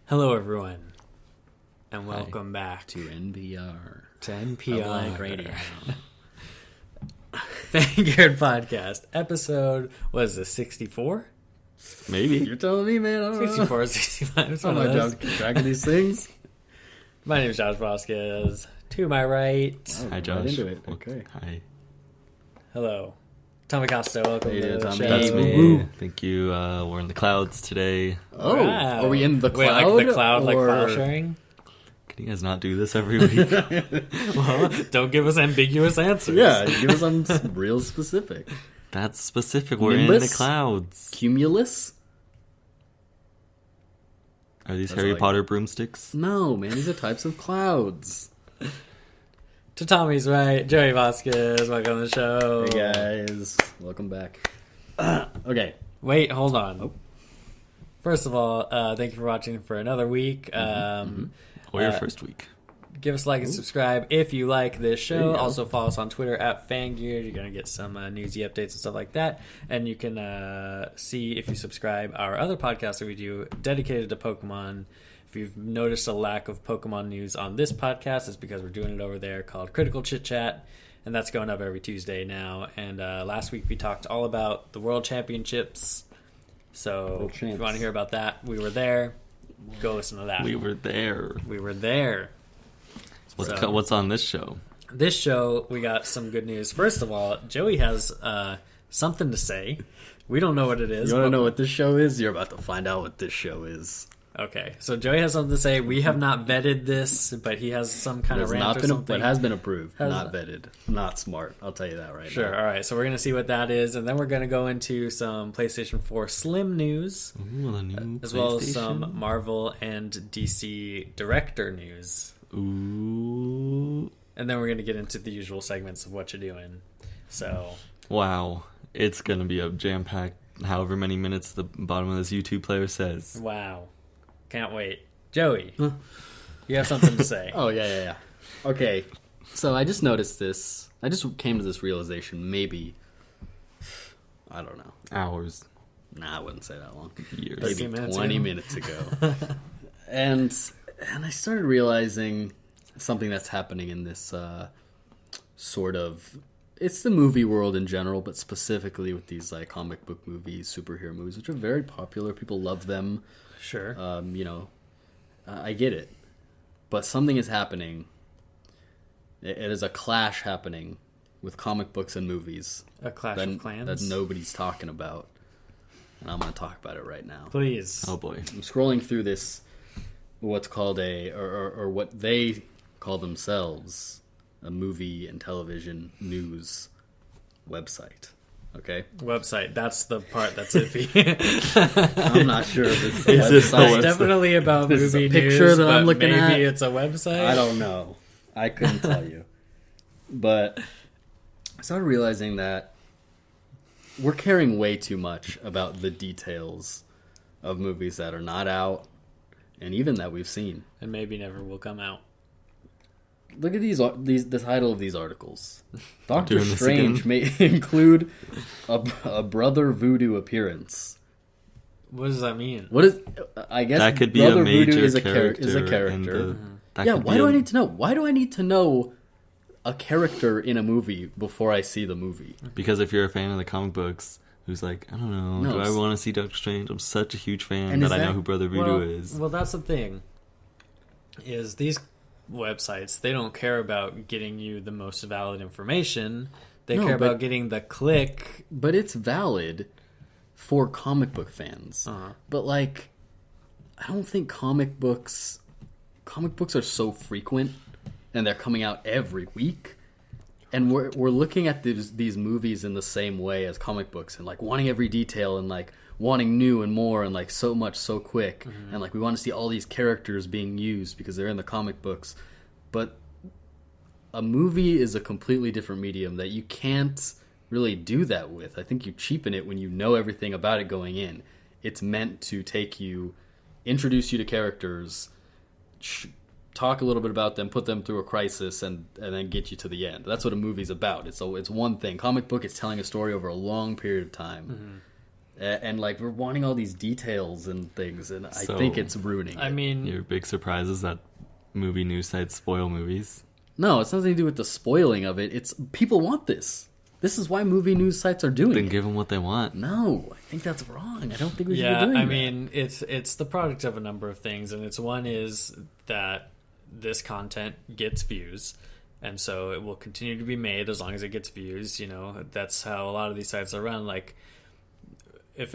Hello, everyone, and welcome back to NPR. To NPR Like Radio. Vanguard Podcast episode. What is this? 64? Maybe you're telling me, man. I don't 64 or 65. It's one know. of I'm those. not tracking these things. My name is Josh Vasquez. To my right, Hi, Josh. Right into it. Okay. Hi. hello, Tommy Costa. Welcome Hey, to the Tommy. show. That's me. Woo-hoo. Thank you. We're in the clouds today. Oh, Wow. are we in the Wait, cloud? like the cloud, like or... file sharing? Can you guys not do this every week? Well, don't give us ambiguous answers. Yeah, give us something real specific. That's specific. We're in Nimbus? the clouds. Cumulus? Are these That's Harry like- Potter broomsticks? No, man. These are types of clouds. To Tommy's right, Joey Vasquez. Welcome to the show. Hey, guys. Welcome back. Okay. Wait, hold on. Oh. First of all, thank you for watching for another week. Or your first week. Give us a like and subscribe if you like this There show. you go. Also follow us on Twitter at Fangear. You're going to get some newsy updates and stuff like that. And you can see if you subscribe our other podcast that we do dedicated to Pokemon. If you've noticed a lack of Pokemon news on this podcast, it's because we're doing it over there called Critical Chit Chat. And that's going up every Tuesday now. And last week we talked all about the World Championships. So World if you Champs. want to hear about that, we were there. Go listen to that. We were there. We were there. So- What's on this show? This show, we got some good news. First of all, Joey has something to say. We don't know what it is. You want to but- know what this show is? You're about to find out what this show is. Okay, so Joey has something to say. We have not vetted this, but he has some kind It of has rant not or been, something. but has been approved, Has- not vetted, not smart. I'll tell you that right Sure, now. all right. So we're going to see what that is, and then we're going to go into some PlayStation 4 Slim news, Ooh, the new as well as PlayStation. some Marvel and DC director news. Ooh. And then we're going to get into the usual segments of what you're doing. So, Wow. It's going to be a jam-packed however many minutes the bottom of this YouTube player says. wow. Can't wait. Joey, you have something to say. Oh, yeah. Okay, so I just noticed this. I just came to this realization maybe, I don't know. Hours. Nah, I wouldn't say that long. Years. 30 Maybe minutes 20 in. minutes ago. and I started realizing something that's happening in this sort of... It's the movie world in general, but specifically with these like comic book movies, superhero movies, which are very popular. People love them. Sure. I get it. But something is happening. It is a clash happening with comic books and movies A Clash that, of Clans? that nobody's talking about. And I'm going to talk about it right now. Please. Oh, boy. I'm scrolling through this, what's called or what they call themselves, a movie and television news website. Okay? Website. That's the part that's iffy. I'm not sure if it's a Is this the website. It's website? definitely about This is a movie picture news, that I'm but looking maybe at. it's a website. I don't know. I couldn't tell you. But I started realizing that we're caring way too much about the details of movies that are not out and even that we've seen. And maybe never will come out. Look at the title of these articles. Doctor Doing this Strange again. may include a brother voodoo appearance. What does that mean? What is? I guess That could be brother a major voodoo is a character. is a in character. the- that Yeah, could why be do a- I need to know? Why do I need to know a character in a movie before I see the movie? Because if you're a fan of the comic books, who's like, I don't know, No, do I it's- want to see Doctor Strange? I'm such a huge fan And that is I know that- who Brother Voodoo is. Well, that's the thing. Is these websites, they don't care about getting you the most valid information. They No, care but- about getting the click. But it's valid for comic book fans. Uh-huh. But like, I don't think comic books are so frequent, and they're coming out every week. And we're looking at these movies in the same way as comic books, and like wanting every detail and like wanting new and more and like so much so quick, and like we want to see all these characters being used because they're in the comic books. But a movie is a completely different medium that you can't really do that with. I think you cheapen it when you know everything about it going in. It's meant to take you, introduce you to characters, talk a little bit about them, put them through a crisis, and then get you to the end. That's what a movie's about. It's one thing. Comic book is telling a story over a long period of time. And like we're wanting all these details and things, and I So, think it's ruining I it. mean, Your big surprise is that movie news sites spoil movies. No, it's nothing to do with the spoiling of it. It's people want this. This is why movie news sites are doing Then it. give them what they want. No, I think that's wrong. I don't think we should yeah, be doing I that. mean, it's the product of a number of things, and it's one is that this content gets views, and so it will continue to be made as long as it gets views. You know, that's how a lot of these sites are run. Like, if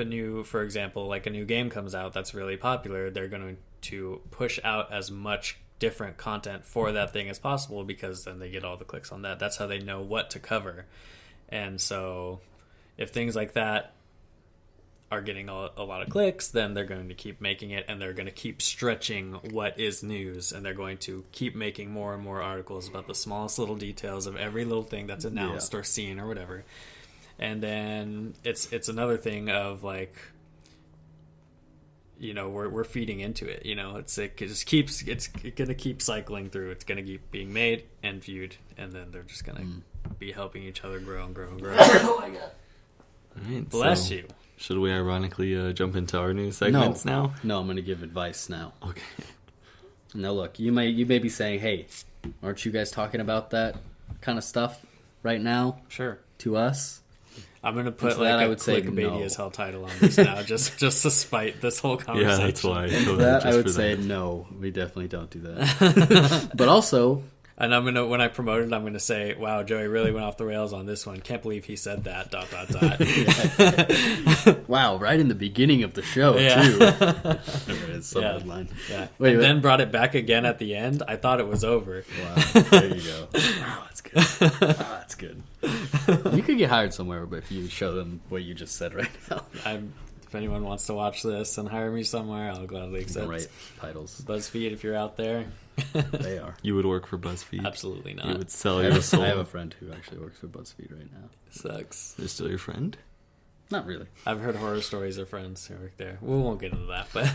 for example, like a new game comes out that's really popular, they're going to push out as much different content for that thing as possible, because then they get all the clicks on that. That's how they know what to cover. And so if things like that are getting a lot of clicks, then they're going to keep making it, and they're going to keep stretching what is news, and they're going to keep making more and more articles about the smallest little details of every little thing that's announced or seen or whatever. And then it's another thing of like, you know, we're feeding it's gonna keep cycling through. It's gonna keep being made and viewed, and then they're just gonna be helping each other grow and grow and grow. Oh my god! All right, Bless so you. Should we ironically jump into our new segments now? No, I'm going to give advice now. Okay. Now look, you may be saying, "Hey, aren't you guys talking about that kind of stuff right now Sure. to us?" I'm gonna put To that, like I a would say clickbaity no. as hell title on this now, just to spite this whole Yeah, conversation. that's why. To Totally, that, I just would for say that. no. We definitely don't do that. But also, And when I promote it, I'm gonna say, "Wow, Joey really went off the rails on this one. Can't believe he said that." ... wow, right in the beginning of the show Yeah. too. There it is, some Yeah. headline. Yeah. Wait, and wait. then brought it back again at the end. I thought it was over. Wow, there you go. Wow, that's good. Wow, that's good. You could get hired somewhere if you show them what you just said right now. If anyone wants to watch this and hire me somewhere, I'll gladly accept. Right, titles. BuzzFeed, if you're out there. They are. You would work for BuzzFeed. Absolutely You not. would sell your soul. I have a friend who actually works for BuzzFeed right now. Sucks. They're still your friend? Not really. I've heard horror stories of friends who work there. We won't get into that, but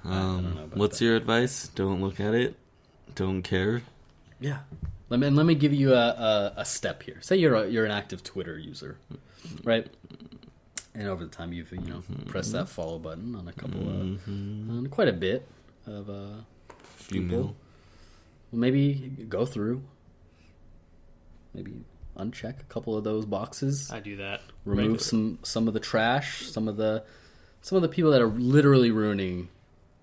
don't know about What's that. your advice? Don't look at it. Don't care. Yeah. Let me give you a step here. Say you're an active Twitter user, right? And over the time you've pressed that follow button on a couple on quite a bit of Few people. mil. Well, maybe go through, maybe uncheck a couple of those boxes. I do that. Remove regularly. some of the trash, some of the people that are literally ruining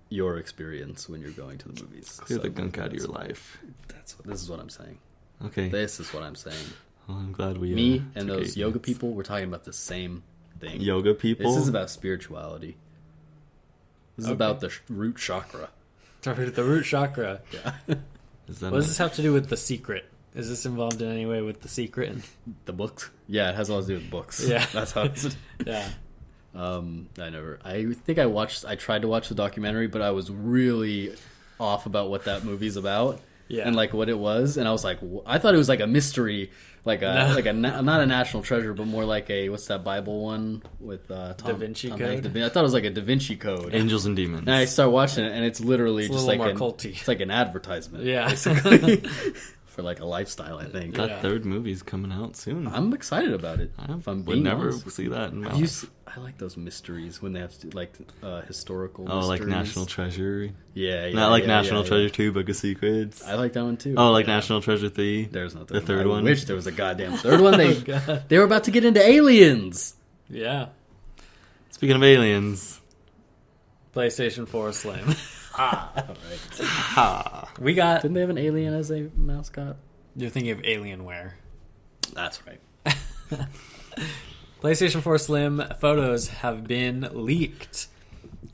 your experience when you're going to the movies. Clear the So gunk out of that's- your life. This is what I'm saying. Okay. This is what I'm saying. Well, I'm glad we. Me and took those 8 yoga minutes. people, we're talking about the same thing. Yoga people. This is about spirituality. This is Okay. about the root chakra. The root chakra. Yeah. Is that What does this have to do with The Secret? Is this involved in any way with The Secret? The books? Yeah, it has a lot to do with books. Yeah. That's how it's... Yeah. I think I tried to watch the documentary, but I was really off about what that movie's about. Yeah. And like what it was, and I was like, I thought it was like a mystery, not a national treasure, but more like a what's that Bible one with Tom, Da Vinci Tom Code? Hanks? I thought it was like a Da Vinci Code. Angels and Demons? And I start watching it, and it's literally It's a just little like more culty. it's like an advertisement, Yeah. basically, for like a lifestyle. I think That Yeah. third movie's coming out soon. I'm excited about it. I If I'm would being never honest. see that in my Have you life. I like those mysteries when they have to like historical. Oh, like mysteries. National Treasure. Yeah, yeah, Not like yeah, National yeah, Treasure yeah. 2, Book of Secrets. I like that one too. Oh, like Yeah. National Treasure 3. There's no The third I one? wish there was a goddamn third one. They God. they were about to get into aliens. Yeah. Speaking of aliens. PlayStation 4 Slim. All right. Ha! We got... Didn't they have an alien as a mascot? You're thinking of Alienware. That's right. PlayStation 4 Slim photos have been leaked.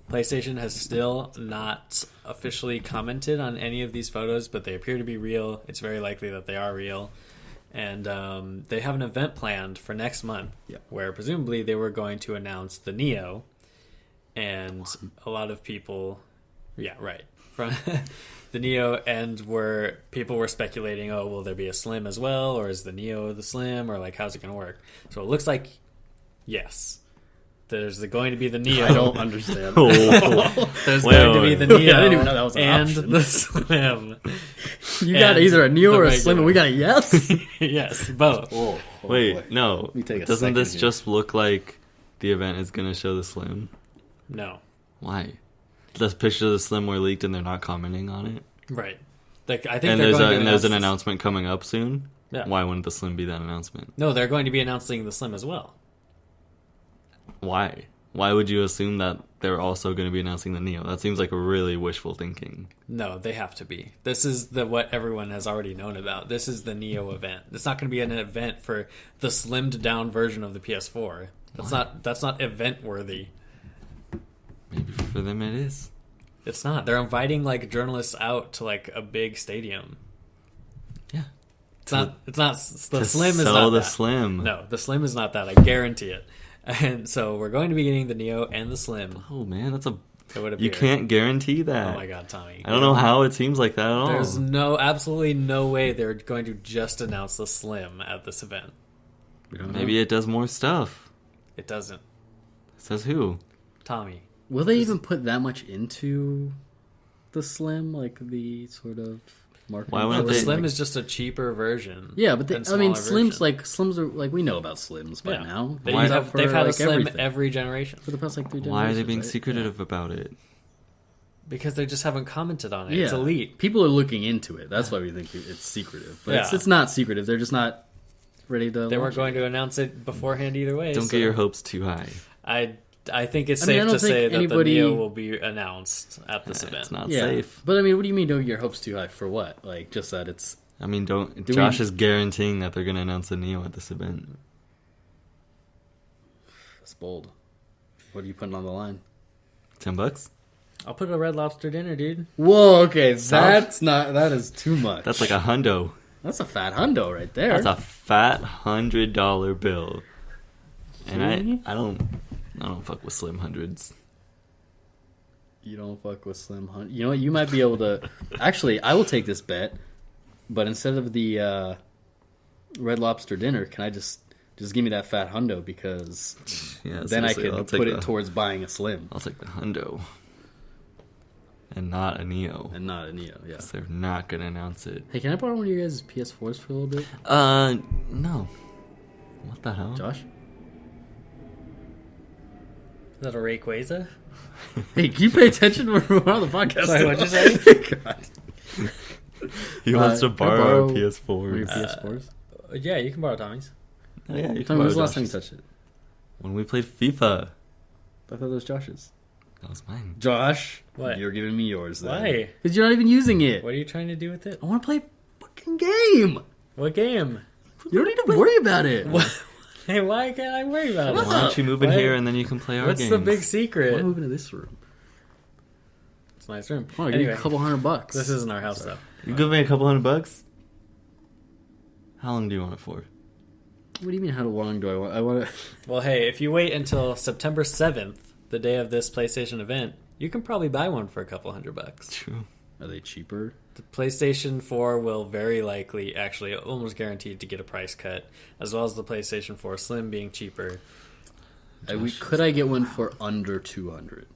PlayStation has still not officially commented on any of these photos, but they appear to be real. It's very likely that they are real. And they have an event planned for next month where presumably they were going to announce the Neo. And a lot of people... Yeah, right. From the Neo, and people were speculating, oh, will there be a Slim as well? Or is the Neo the Slim? Or like, how's it going to work? So it looks like, yes. There's going to be the Neo. I don't understand. There's Wait, going to be wait. the Neo. I didn't even know that was an and option. the Slim. You got And either a Neo the or a Slim, and we got a yes. Yes, both. Oh, Wait, boy. no. Let me take a Doesn't second this here. just look like the event is going to show the Slim? No. Why? The pictures of the Slim were leaked and they're not commenting on it? Right. Like, I think And they're there's, going to and there's an this. announcement coming up soon? Yeah. Why wouldn't the Slim be that announcement? No, they're going to be announcing the Slim as well. Why? Why would you assume that they're also going to be announcing the Neo? That seems like really wishful thinking. No, they have to be. This is what everyone has already known about. This is the Neo event. It's not going to be an event for the slimmed down version of the PS4. That's not event worthy. Maybe for them it is. It's not. They're inviting like journalists out to like a big stadium. Yeah. It's not the To Slim is sell not the that. Slim. No, the Slim is not that. I guarantee it. And so we're going to be getting the Neo and the Slim. Oh man, that's a. It would appear. You can't guarantee that. Oh my god, Tommy! I don't know how it seems like that at all. There's absolutely no way they're going to just announce the Slim at this event. We don't know. Maybe it does more stuff. It doesn't. Says who? Tommy. Will they even put that much into the Slim, like the sort of marketing? Why wouldn't The they- Slim is just a cheaper version. Yeah, but than Slims smaller version. Slims are like we know about Slims by Yeah. now. They Why- use that have, for, they've had a like, Slim everything. every generation for the past like 3 generations. Why are they being right? secretive about it? because they just haven't commented on it. Yeah. It's elite. People are looking into it. That's why we think it's secretive. But Yeah. it's not secretive. They're just not ready to. They launch weren't going it. to announce it beforehand either way. Don't so get your hopes too high. I think it's I mean, I safe don't to think say that anybody- the Neo will be announced at this event. It's not Yeah, safe. but I mean, what do you mean? Don't get your hopes too high for what? Like just that it's. I mean, don't. Do Josh we- is guaranteeing that they're going to announce the Neo at this event. That's bold. What are you putting on the line? $10? I'll put a Red Lobster dinner, dude. Whoa, okay, that's not. That is too much. That's like a hundo. That's a fat hundo right there. That's a fat $100 bill. And Really? I don't fuck with slim hundreds. You don't fuck with Slim Hunt. You know what? You might be able to. Actually, I will take this bet. But instead of the Red Lobster dinner, can I just give me that fat hundo because Yeah, then I seriously, I'll could take put the- it towards buying a Slim I'll take the hundo. And not a Neo. and not a Neo. Yeah. 'Cause they're not gonna announce it. Hey, can I borrow one of you guys' PS4s for a little bit, No. What the hell? Josh? Is that a Rayquaza? Hey, can you pay attention? We're on the podcast. Sorry, what'd you say? God. He wants to can I borrow a One of your PS4. PS4s? Yeah, you can borrow Tommy's. Oh, yeah, you can Tell me, borrow when's the last time you Josh's. touched it? When we played FIFA. I thought it was Josh's. That was mine. Josh, What? You're giving me yours. Then. Why? Because you're not even using it. What are you trying to do with it? I want to play a fucking game. What game? You don't need to worry about it. What? Hey, why can't I worry about What? it? Why don't you move in Why- here and then you can play our What's games? the big I secret? want to move into this room. It's a nice room. I want to give you Anyway, a couple $100. this isn't our house, though. You give me a couple $100? How long do you want it for? What do you mean? How long do I want? I want to. Well, hey, if you wait until September 7th, the day of this PlayStation event, you can probably buy one for a couple $100. True. Are they cheaper? The PlayStation 4 will very likely, actually almost guaranteed to get a price cut, as well as the PlayStation 4 Slim being cheaper. Could I get one for under 200?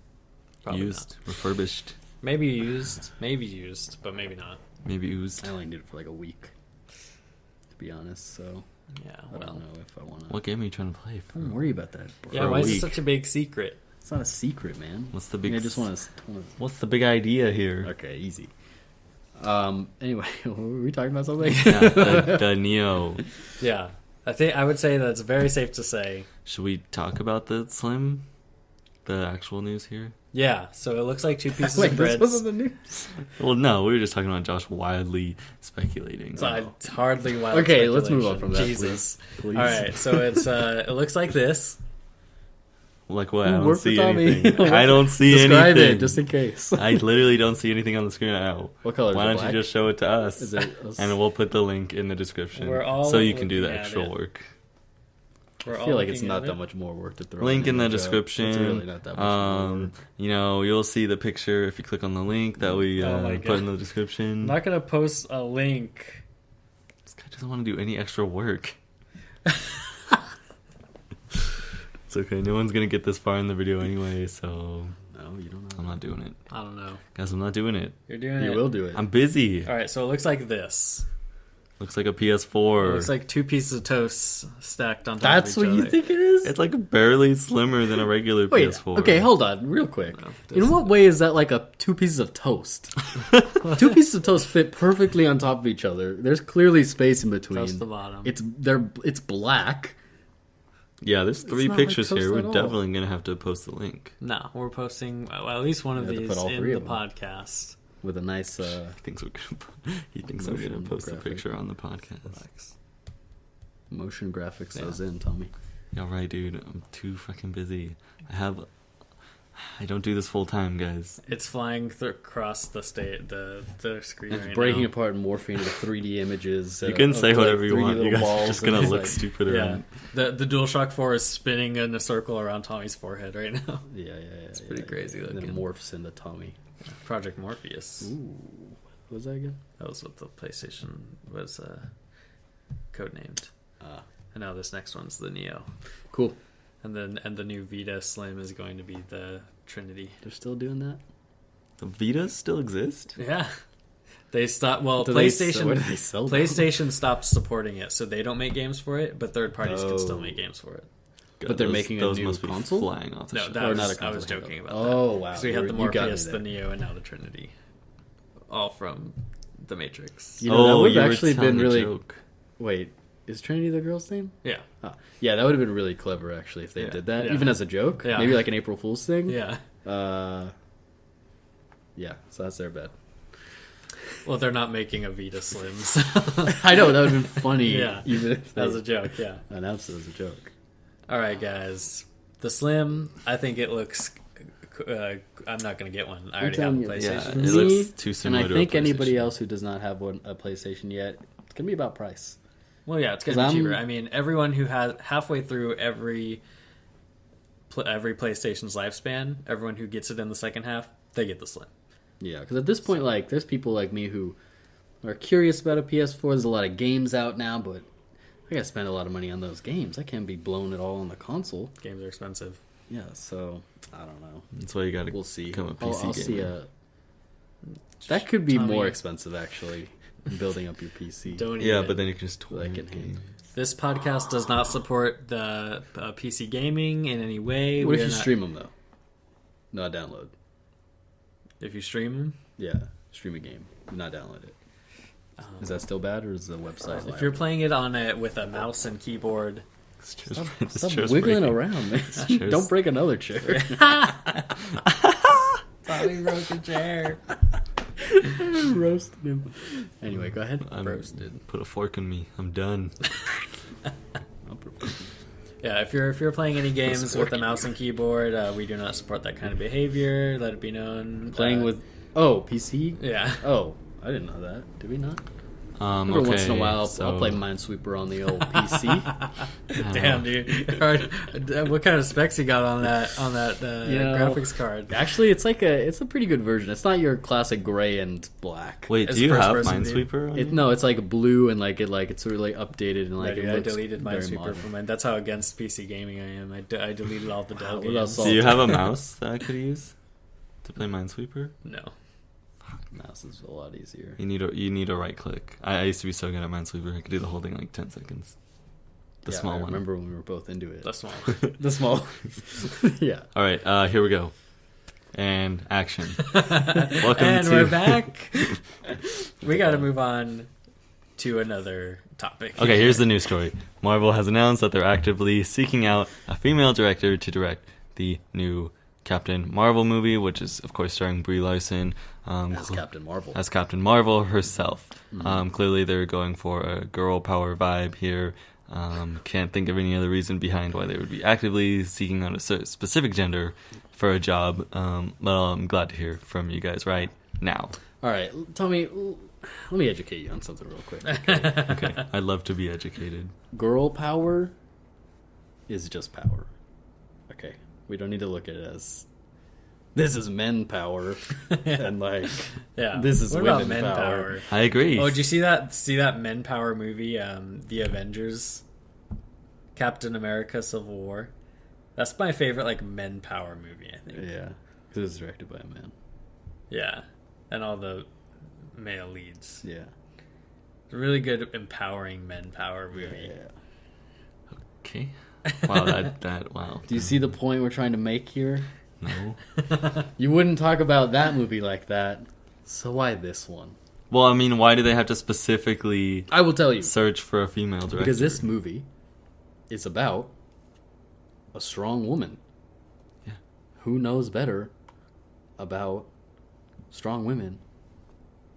Probably Used, refurbished, not. Maybe used, but maybe not. maybe used. I only need it for like a week, to be honest. So Yeah, I well. don't know if I want to. What game are you trying to play? For? Don't worry about that. Bro. Yeah, a why is it week. such a big secret? It's not a secret, man. What's the I big? mean, I just want to. What's the big idea here? Okay, easy. Anyway, were we talking about something? Yeah, the Neo. Yeah. I would say that's very safe to say. Should we talk about the Slim? The actual news here? Yeah, so it looks like two pieces Wait, of this bread. wasn't the news. Well, no, we were just talking about Josh wildly speculating. It's hardly wild. Okay, let's move on speculation. from that, Jesus. please. All right, so it's it looks like this. Like what? I don't Work for see Tommy. anything. I don't see Describe anything. it, just in case. I literally don't see anything on the screen now. What color is Why it, don't black? you just show it to us? Is it? And we'll put the link in the description We're all so you can do the looking at extra it. work. We're I all feel like it's looking not at that it. much more work to throw. Link in the Joe. description. It's really not that much more work. You know, you'll see the picture if you click on the link that we Oh my put in God. the description. I'm not gonna post a link. This guy doesn't want to do any extra work. It's okay. No one's gonna get this far in the video anyway, so No, you don't I'm know. not doing it, I don't know. guys. I'm not doing it. You're doing You it. will do it. I'm busy. All right, so it looks like this. Looks like a PS4. It looks like 2 pieces of toast stacked on top That's of each what other. you think it is? It's like barely slimmer than a regular Wait, PS4. okay, hold on, real quick. No, In what way is that like a 2 pieces of toast? 2 pieces of toast fit perfectly on top of each other. There's clearly space in between. Toast the bottom. It's black. Yeah, there's 3 not like pictures toast here. We're at all. definitely going to have to post the link. No, we're posting at least one of You have to these put all in 3 the of them. podcast. With a nice He thinks I'm going to post the graphic. picture on the podcast. Relax. motion graphics Yeah. those in, Tommy. Yeah, right, dude. I'm too fucking busy. I don't do this full time, guys. It's flying across the screen It's right breaking now. apart and morphing into 3D images. You can say of, whatever like, you 3D want. You little guys are balls, just and gonna it's look like- stupid Yeah, around. the DualShock 4 is spinning in a circle around Tommy's forehead right now. Yeah. It's pretty crazy And then looking. it morphs into Tommy. Project Morpheus. Ooh, what was that again? That was what the PlayStation was codenamed. And now this next one's the Neo. Cool. And the new Vita Slim is going to be the Trinity. They're still doing that. The Vitas still exist? Yeah. They stopped. Well, Do they PlayStation. sell- where do they sell them? PlayStation stopped supporting it, so they don't make games for it. But third parties can still Oh. make games for it. But they're making a those new must be console? flying off the No, shelf. that Or was, not a I console was handle. joking about Oh, that. wow. So we had the You got me Morpheus, there. the Neo, and now the Trinity, all from the Matrix. You know, that would you have were actually telling been a really. joke. Wait, is Trinity the girl's name? Yeah, Oh, yeah, that would have been really clever actually if they Yeah. did that, Yeah. even as a joke. Yeah. Maybe like an April Fool's thing. yeah. Yeah, so that's their bet. Well, they're not making a Vita Slim, so I know that would have been funny. Yeah. even if that was a they joke. Yeah. announced it as a joke. All right, guys. The Slim, I think it looks. I'm not going to get one. I already have a telling you. Yeah, PlayStation. it Me, looks too And similar I to think a anybody PlayStation. else who does not have a PlayStation yet, it's gonna be about price. Well, yeah, it's going to 'Cause be I'm- cheaper. I mean, everyone who has halfway through every PlayStation's lifespan, everyone who gets it in the second half, they get the Slim. Yeah, because at this point, like, there's people like me who are curious about a PS4. There's a lot of games out now, but I gotta spend a lot of money on those games. I can't be blowing it all on the console. Games are expensive. Yeah, so I don't know. That's why you got to We'll see. become a I'll PC see gamer. that could be Tommy. more expensive actually, building up your PC. Don't Yeah, even. but then you can just So that torrent can games. handle. This podcast does not support the PC gaming in any way. What if We are you not- stream them though? Not download. If you stream them, Yeah, stream a game, not download it. Is that still bad, or is the website? if you're playing it on it with a mouse and keyboard, This chair's- this Stop chair's wiggling breaking. around, man. chair's- Don't break another chair. Tommy broke a chair. Roasted him. Anyway, go ahead. I'm Roasted. Put a fork in me. I'm done. Yeah, if you're playing any games with a working. mouse and keyboard, we do not support that kind of behavior. Let it be known. Playing with PC. Yeah. Oh, I didn't know that. Did we not? Okay, Every once in a while, so I'll play Minesweeper on the old PC. Damn, dude. What kind of specs you got on that You know, graphics card? Actually, it's a pretty good version. It's not your classic gray and black. Wait, It's do you first have person view. Minesweeper? on No, you? it's like blue and it's sort of like updated and like Dude, it I looks deleted very Minesweeper modern. from mine. That's how against PC gaming I am. I deleted all the Dell What about games. Salt? Do you have a mouse that I could use to play Minesweeper? No. Mouse is a lot easier. You need a right click. I used to be so good at Minesweeper. I could do the whole thing in like 10 seconds. The Yeah, small I one. remember when we were both into it. That's small. The small. Yeah. All right, here we go. And action. Welcome And to. we're back. We got to move on to another topic. Okay, here's the news story. Marvel has announced that they're actively seeking out a female director to direct the new Captain Marvel movie, which is, of course, starring Brie Larson. As Captain Marvel. As Captain Marvel herself. Mm-hmm. Clearly, they're going for a girl power vibe here. Can't think of any other reason behind why they would be actively seeking out a specific gender for a job. But I'm glad to hear from you guys right now. All right, Tommy, let me educate you on something real quick. Okay, I'd love to be educated. Girl power is just power. Okay, we don't need to look at it as this is men power and like Yeah. this is what women about men power? I agree. Oh, did you see that men power movie, The Avengers, Captain America: Civil War? That's my favorite like men power movie, I think. Yeah, because it's directed by a man. Yeah, and all the male leads. Yeah, It's a really good empowering men power movie. Yeah. Okay. Wow, wow. Do you see the point we're trying to make here? No. You wouldn't talk about that movie like that, so why this one? Well, I mean, why do they have to specifically I will tell you. search for a female director? Because this movie is about a strong woman. Yeah. Who knows better about strong women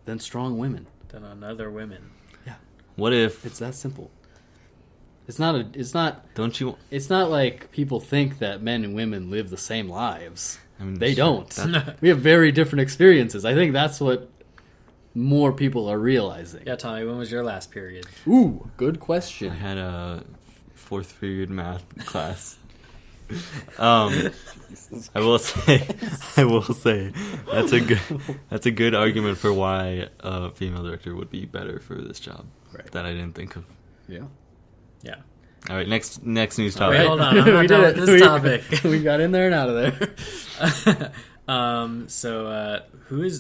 than strong women? Than on other women. Yeah. What if... It's that simple. It's not Don't you... It's not like people think that men and women live the same lives. I mean, They sure, don't. that- We have very different experiences. I think that's what more people are realizing. Yeah, Tommy, when was your last period? Ooh, good I question. had a 4th period math class. I will say that's a good argument for why a female director would be better for this job. Right. That I didn't think of. Yeah. Yeah. All right, next news topic. Wait, hold on. I'm not We done did with it. this topic. We got in there and out of there.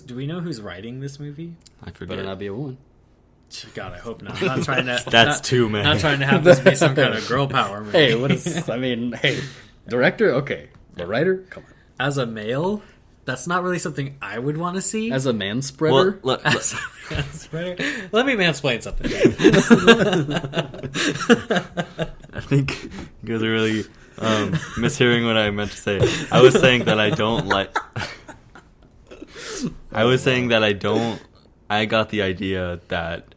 Do we know who's writing this movie? I forget. Better not be a woman. God, I hope not. I'm not trying to. That's too many. Not trying to have this be some kind of girl power movie. Hey, what is? I mean, hey, director, okay, the writer, come on. As a male, that's not really something I would want to see. As a man spreader, Well, As a manspreader? Let me mansplain something. I think you guys are really mishearing what I meant to say. I was saying that I don't like. I got the idea that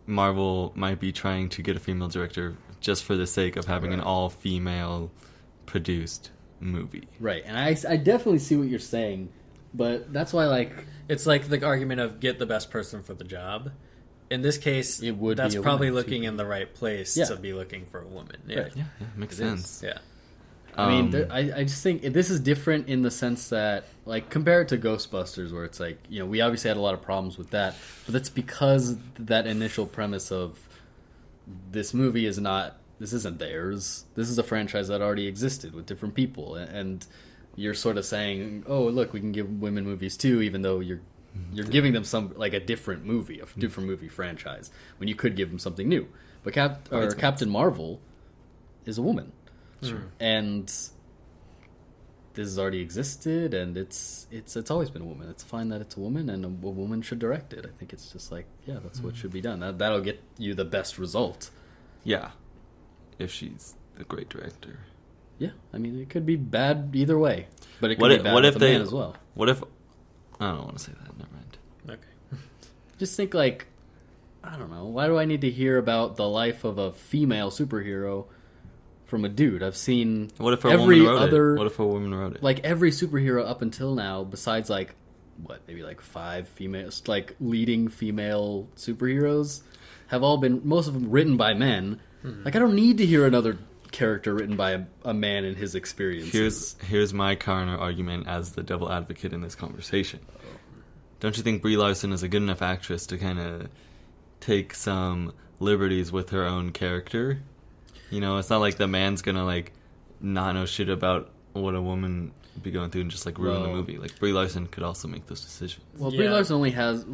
Marvel might be trying to get a female director just for the sake of having an all-female produced movie. right? And I definitely see what you're saying, but that's why, like, It's like the argument of get the best person for the job. In this case, It would that's be a probably woman, looking in the right place Yeah. to be looking for a woman. Yeah. Right. Yeah, makes It is. sense. Yeah. I mean, I just think this is different in the sense that, like, compare it to Ghostbusters, where it's like, you know, we obviously had a lot of problems with that, but that's because that initial premise of this movie this isn't theirs. This is a franchise that already existed with different people, and you're sort of saying, oh, look, we can give women movies too, even though you're giving them some, like, a different movie, a different movie franchise, when you could give them something new. But Captain Marvel is a woman. Sure. And this has already existed, and it's always been a woman. It's fine that it's a woman, and a woman should direct it. I think it's just like, yeah, that's what should be done. That'll get you the best result. Yeah, if she's the great director. Yeah, I mean, it could be bad either way, but it could What be if- bad what with if a they- man as well. What if... I don't want to say that. Never mind. Okay. Just think, like, I don't know, why do I need to hear about the life of a female superhero from a dude? I've seen What if a every woman wrote other it? What if a woman wrote it? like every superhero up until now, besides like maybe like 5 females, like leading female superheroes, have all been, most of them written by men. Like, I don't need to hear another character written by a man and his experiences. Here's my counter argument as the devil advocate in this conversation. Don't you think Brie Larson is a good enough actress to kind of take some liberties with her own character? You know, it's not like the man's gonna, like, not know shit about what a woman would be going through and just, like, ruin the Well- movie. Like, Brie Larson could also make those decisions. Well, Brie Yeah. Larson only has,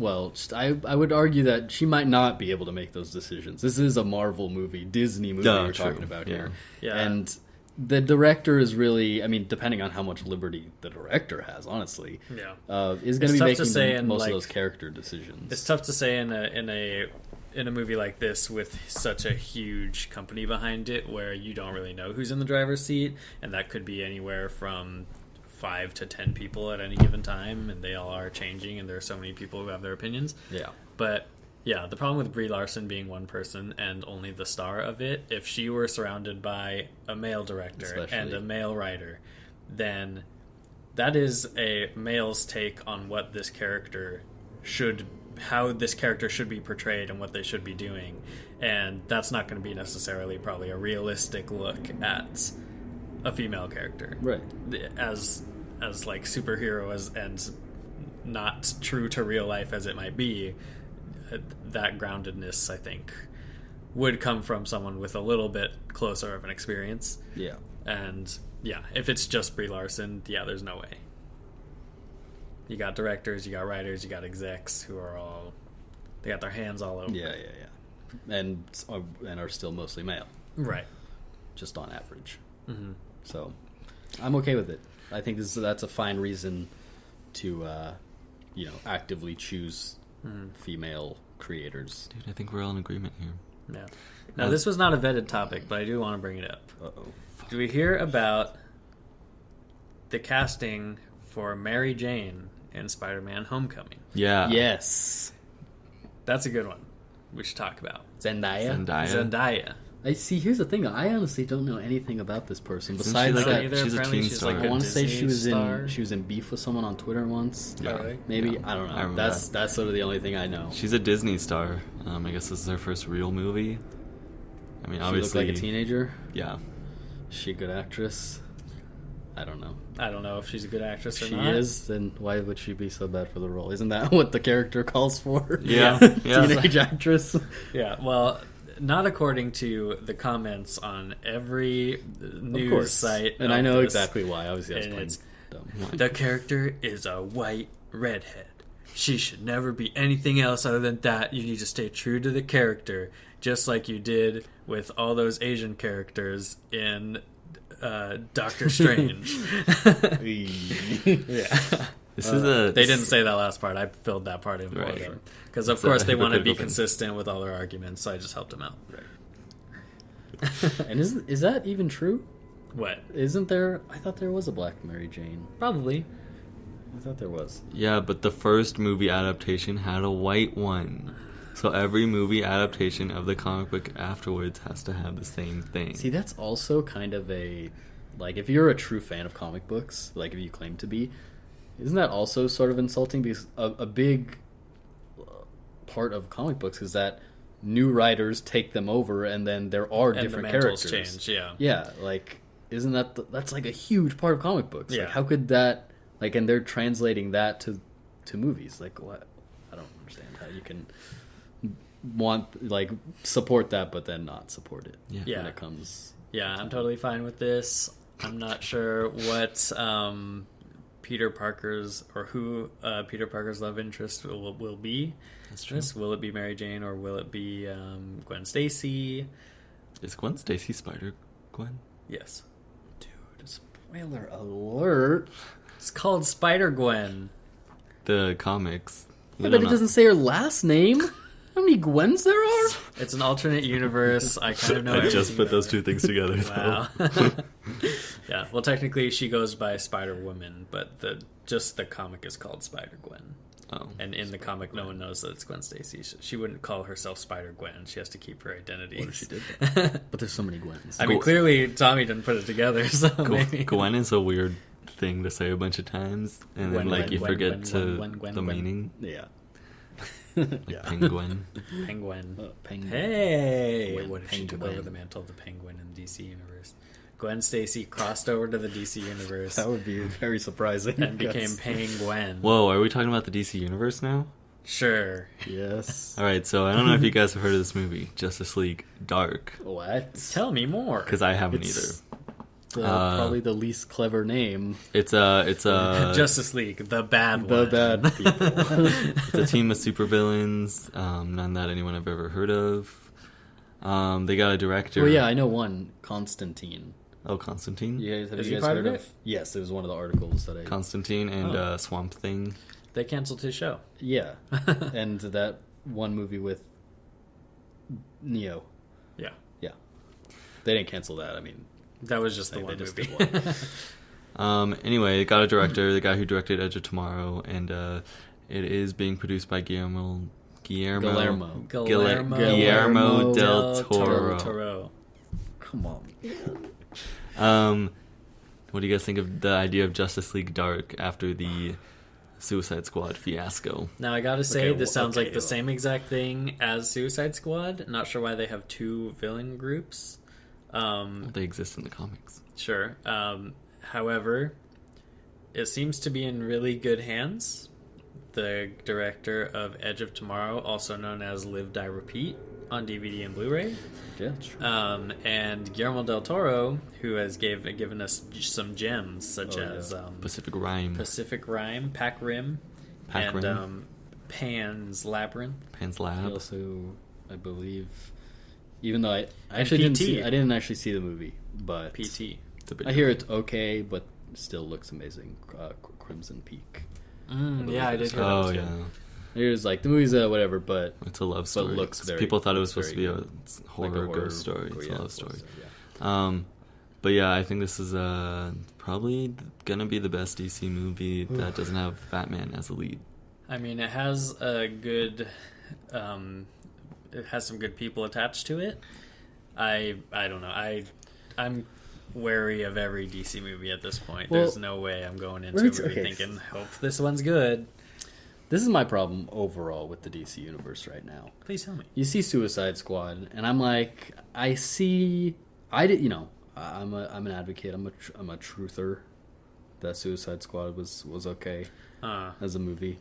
I would argue that she might not be able to make those decisions. This is a Marvel movie, Disney movie we're True. talking about here. Yeah. And the director is really, I mean, depending on how much liberty the director has, honestly, Yeah. is going to be tough to making say in, most like, of those character decisions. It's tough to say in a movie like this with such a huge company behind it, where you don't really know who's in the driver's seat, and that could be anywhere from 5 to 10 people at any given time, and they all are changing, and there are so many people who have their opinions. Yeah. But yeah, the problem with Brie Larson being one person and only the star of it, if she were surrounded by a male director Especially. and a male writer, then that is a male's take on what this character how this character should be portrayed and what they should be doing. And that's not going to be necessarily probably a realistic look at a female character. Right. As like superhero and not true to real life as it might be, that groundedness, I think, would come from someone with a little bit closer of an experience. Yeah. And yeah, if it's just Brie Larson, yeah, there's no way. You got directors, you got writers, you got execs who are all, they got their hands all over. Yeah. and are still mostly male, Right. just on average. Mm-hmm. So I'm okay with it. I think that's a fine reason to actively choose female creators. Dude, I think we're all in agreement here. Yeah. Now, this was not a vetted topic, but I do want to bring it up. Uh-oh. Do we hear about the casting for Mary Jane in Spider-Man Homecoming? Yeah. Yes. That's a good one. We should talk about Zendaya. I see. Here's the thing. I honestly don't know anything about this person besides like that. either. She's a Apparently teen she's star. like I a want to say she was Disney in beef with someone on Twitter once. Yeah. Really? Maybe. Yeah. I don't I know. remember That's sort of the only thing I know. She's a Disney star. I guess this is her first real movie. I mean, She obviously, looked like a teenager. Yeah. She a good actress? I don't know. I don't know if she's a good actress or She not. is. Then why would she be so bad for the role? Isn't that what the character calls for? Yeah. Yeah. Teenage actress. Yeah, well, not according to the comments on every news site. And of I know this. exactly why. Obviously, I was And playing it's- dumb. The character is a white redhead. She should never be anything else other than that. You need to stay true to the character, just like you did with all those Asian characters in Doctor Strange. Yeah. This is a. They didn't say that last part. I filled that part in for Right. them. Because, of It's a course, they want to be hypocritical thing. consistent with all their arguments, so I just helped them out. And is that even true? What? Isn't there? I thought there was a Black Mary Jane. Probably. I thought there was. Yeah, but the first movie adaptation had a white one. So every movie adaptation of the comic book afterwards has to have the same thing. See, that's also kind of a like if you're a true fan of comic books, like if you claim to be, isn't that also sort of insulting? Because a big part of comic books is that new writers take them over, and then there are And different the mantles characters. change, yeah. Yeah, like isn't that's like a huge part of comic books? Yeah. Like, how could that like? And they're translating that to movies. Like what? I don't understand how you can support that, but then not support it. Yeah. When it comes. Yeah, I'm totally fine with this. I'm not sure what Peter Parker's or who Peter Parker's love interest will be. That's true. Will it be Mary Jane or will it be Gwen Stacy? Is Gwen Stacy Spider-Gwen? Yes. Dude, spoiler alert. It's called SpiderGwen. The comics. We Yeah, don't but it know. doesn't say her last name. How many Gwens there are? It's an alternate universe. I kind of know I just everything put those about two things together. Wow. Though. Yeah, well, technically she goes by Spider-Woman, but the comic is called Spider-Gwen. Oh. And in the comic, no one knows that it's Gwen Stacy. She wouldn't call herself Spider-Gwen. She has to keep her identity. What if she did that? But there's so many Gwens. I mean, clearly Tommy didn't put it together, so maybe. Gwen is a weird thing to say a bunch of times, and then Gwen, you Gwen, forget Gwen, the Gwen. meaning. Yeah. Like Penguin. Penguin. Penguin. Hey! Gwen, What if she took Penguin. over the mantle of the Penguin in the DC universe? Gwen Stacy crossed over to the DC universe That would be very surprising. and became Penguin. Whoa, are we talking about the DC Universe now? Sure. Yes. Alright, so I don't know if you guys have heard of this movie, Justice League Dark, What? Tell me more. because I haven't It's either. probably the least clever name. It's a Justice League, the bad The one. bad people. it's a team of supervillains, none that anyone I've ever heard of. They got a director. Well, yeah, I know one. Constantine. Oh, Constantine. You guys, have Is you he guys part heard of of? it? Yes, it was one of the articles that I. Constantine and Oh. Swamp Thing. They canceled his show. Yeah, and that one movie with Neo. Yeah. Yeah, they didn't cancel that. I mean, That was just the They one just movie. did one. Anyway, it got a director, the guy who directed Edge of Tomorrow, and it is being produced by Guillermo Guillermo. Guillermo del Toro. Come on. What do you guys think of the idea of Justice League Dark after the Suicide Squad fiasco? Now, I gotta say, Okay, this sounds like okay, the same exact thing as Suicide Squad. Not sure why they have two villain groups. They exist in the comics. Sure. However, it seems to be in really good hands. The director of Edge of Tomorrow, also known as Live, Die, Repeat on DVD and Blu-ray. Yeah, it's true. And Guillermo del Toro, who has given us some gems such Oh, yeah. as Pacific Rime, Pacific Rime, Pac Rim, Pac and Rim. Pan's Labyrinth. Pan's He Lab. also I believe. Even though I actually didn't actually see the movie, but PT. I hear it's okay, but still looks amazing. Crimson Peak. Yeah, I did hear that. Oh was yeah, good. It was like the movie's whatever, but it's a love story. looks very. People thought it was supposed to be very a horror, ghost story. It's a love story. Yeah. But yeah, I think this is probably gonna be the best DC movie that doesn't have Batman as a lead. I mean, it has a good, it has some good people attached to it. I don't know. I'm wary of every DC movie at this point. Well, there's no way I'm going into a movie thinking, hope this one's good. This is my problem overall with the DC universe right now. Please tell me. You see Suicide Squad, and I'm like, I'm an advocate. I'm a truther that Suicide Squad was okay as a movie.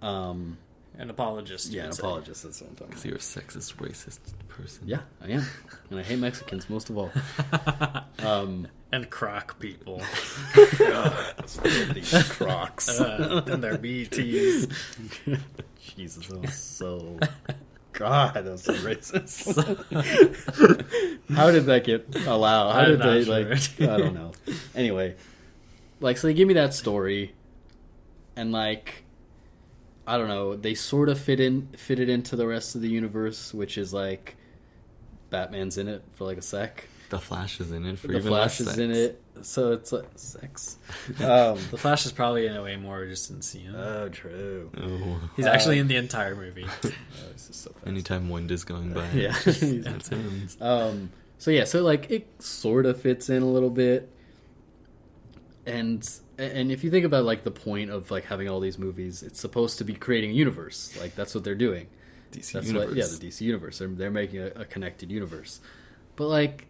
An apologist. Yeah, an apologist. That's what I'm talking Because about. you're a sexist, racist person. Yeah, I am, and I hate Mexicans most of all. And croc people. These Crocs And their BTs. Jesus, that was so. God, that was so racist. How did that get allowed? How I'm did not they sure. I don't know. Anyway, so they give me that story, and I don't know. They sort of fit it into the rest of the universe, which is Batman's in it for a sec. The Flash is in it for The even Flash less is sex. in it, so it's sex. The Flash is probably in a way more just didn't see him. Oh, true. Oh. He's actually in the entire movie. Oh, this is so fast. Anytime wind is going by, Yeah. that's him. So it sort of fits in a little bit, and if you think about the point of having all these movies, it's supposed to be creating a universe. That's what they're doing. DC That's universe. the DC universe. They're making a connected universe, but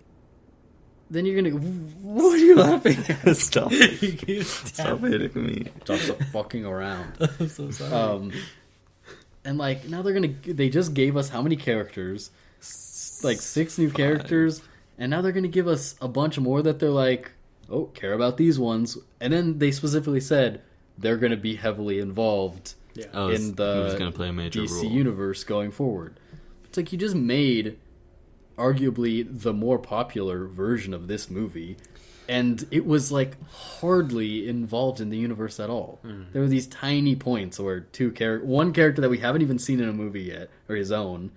then you're gonna. What are you laughing at? Stop it. Stop hitting me. Stop fucking around. I'm so sorry. And now they just gave us how many characters? 6 new characters, and now they're gonna give us a bunch more that they're care about these ones, and then they specifically said they're gonna be heavily involved in the who's gonna play a major DC role. universe going forward. It's you just made arguably the more popular version of this movie, and it was hardly involved in the universe at all. There were these tiny points where one character that we haven't even seen in a movie yet, or his own,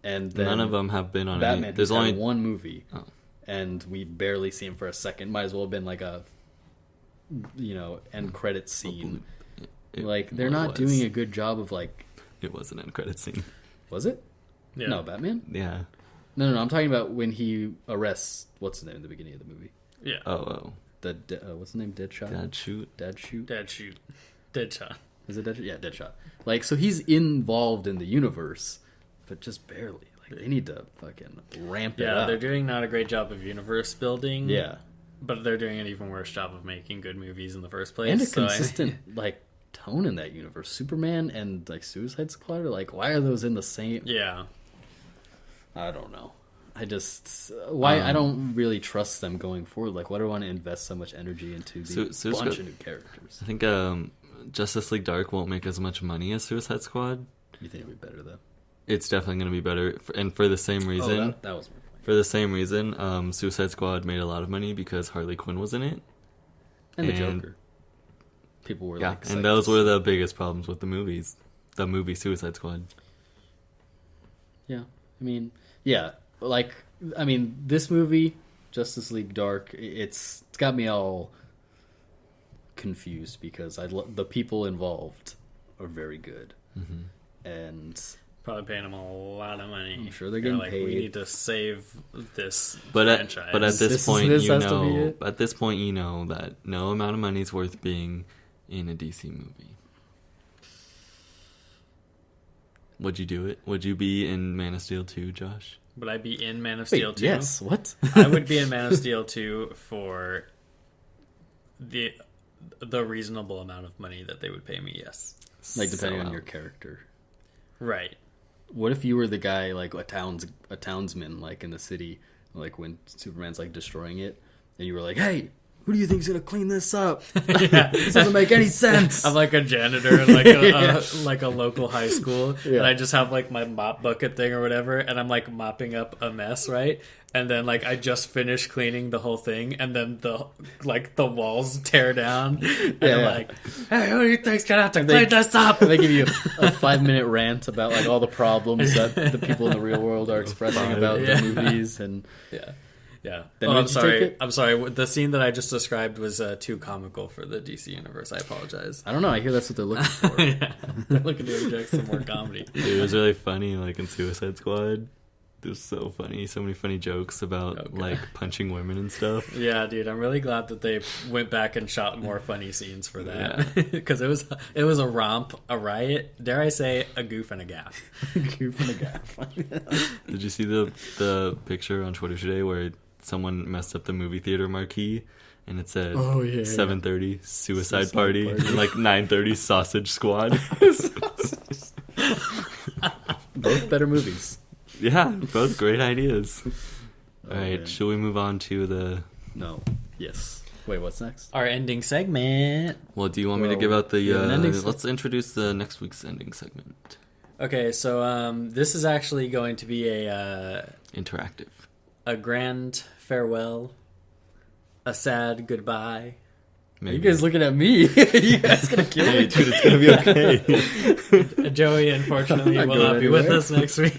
and then None of them have been on Batman. There's There's only one movie, Oh. and we barely see him for a second. Might as well have been a end credit scene. They're not doing a good job of It was an end credit scene. Was it? Yeah. No, Batman. Yeah. No. I'm talking about when he arrests what's his name in the beginning of the movie. Yeah. Oh. What's his name? Deadshot. Dad shoot. Dead shoot. Dead shoot. Dead shot. Is it Deadshot? Yeah, Deadshot. So he's involved in the universe, but just barely. They need to fucking ramp it up. Yeah, they're doing not a great job of universe building. Yeah, But they're doing an even worse job of making good movies in the first place. and a so I- consistent tone in that universe. Superman and Suicide Squad are why are those in the same? Yeah. I don't know. I just I don't really trust them going forward. Why do I want to invest so much energy into the bunch of new characters? I think Justice League Dark won't make as much money as Suicide Squad. You think it'll be better though? It's definitely going to be better, and for the same reason. Oh, that was my point. For the same reason, Suicide Squad made a lot of money because Harley Quinn was in it. And the Joker. People were and those were the biggest problems with the movies. The movie Suicide Squad. Yeah, this movie, Justice League Dark, it's got me all confused because the people involved are very good, and Probably paying them a lot of money. I'm sure they're getting paid. We need to save this But franchise. at this point, this you has to be know. it? At this point, you know that no amount of money is worth being in a DC movie. Would you do it? Would you be in Man of Steel 2, Josh? Would I be in Man of Wait, Steel 2? yes. What? I would be in Man of Steel 2 for the reasonable amount of money that they would pay me, yes. Depending on Sell your out. character. Right. What if you were the guy a townsman in the city, when Superman's destroying it, and you were hey, who do you think's gonna clean this up? Yeah. This doesn't make any sense. I'm like a janitor in like a like a local high school, Yeah. and I just have like my mop bucket thing or whatever, and I'm like mopping up a mess, right? And then like I just finished cleaning the whole thing, and then the walls tear down, and I'm like, "Hey, who do you think's gonna have to clean this up?" They give you a 5-minute rant about like all the problems that the people in the real world are expressing about the movies, and Yeah. Then Oh, would I'm you sorry. take it? I'm sorry. The scene that I just described was too comical for the DC universe. I apologize. I don't know. I hear that's what they're looking for. Yeah, they're looking to inject some more comedy. Dude, it was really funny, like in Suicide Squad. It was so funny. So many funny jokes about like punching women and stuff. Yeah, dude, I'm really glad that they went back and shot more funny scenes for that because it was a romp, a riot, dare I say, a goof and a gaff. Goof and a gaff. Did you see the picture on Twitter today where someone messed up the movie theater marquee and it said 7:30 Suicide Party and like 9:30 Sausage Squad? Both better movies. Yeah, both great ideas. All right, man. should we move on to the... No. Yes. Wait, what's next? Our ending segment. Well, do you want me to Well, give out the... you have an ending let's introduce the next week's ending segment. Okay, so this is actually going to be a Interactive. grand farewell, a sad goodbye. Maybe. You guys looking at me? You guys gonna kill Hey, me? dude, it's gonna be okay. Joey, unfortunately, I'm will not not be going with anywhere. us next week.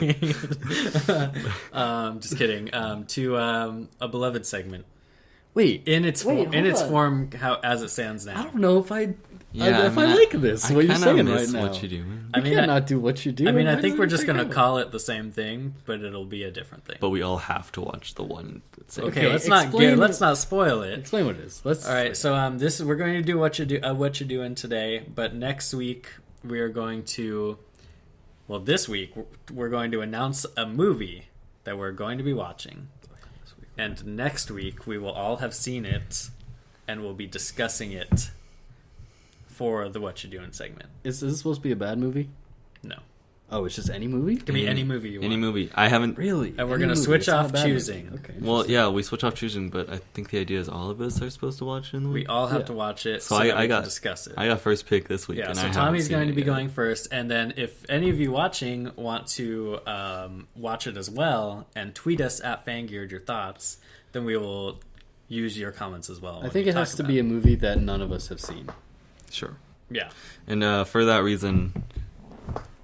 Just kidding. To a beloved segment Wait, in its Wait, in hold its on. form as it stands I now. don't know if I Yeah, if I like this. What you're kinda saying miss right now? what you're doing. I I mean, can't not do what you do. I mean, I Why think does we're it just take gonna over? call it the same thing, but it'll be a different thing. But we all have to watch the one. That's Okay, let's explain- let's not spoil it. Explain what it is. Let's. All right, so we're going to do what you're doing today, but next week we are going to, well, this week we're going to announce a movie that we're going to be watching, and next week we will all have seen it, and we'll be discussing it for the What You Doing segment. Is this supposed to be a bad movie? No, Oh, it's just any movie? it can be any movie you want. Any movie. I haven't... Really? And we're Any gonna movie. switch It's not a off bad movie. choosing. Okay. Well, yeah, we switch off choosing, but I think the idea is all of us are supposed to watch it in the week. We all have Yeah. to watch it, So so I that we got- can discuss it. I got first pick this week. Yeah, and so I haven't Tommy's seen going to it be yet. going first, and then if any of you watching want to watch it as well and tweet us at Fangeared your thoughts, then we will use your comments as well. I think it has to be a movie that none of us have seen. Sure. Yeah. And for that reason,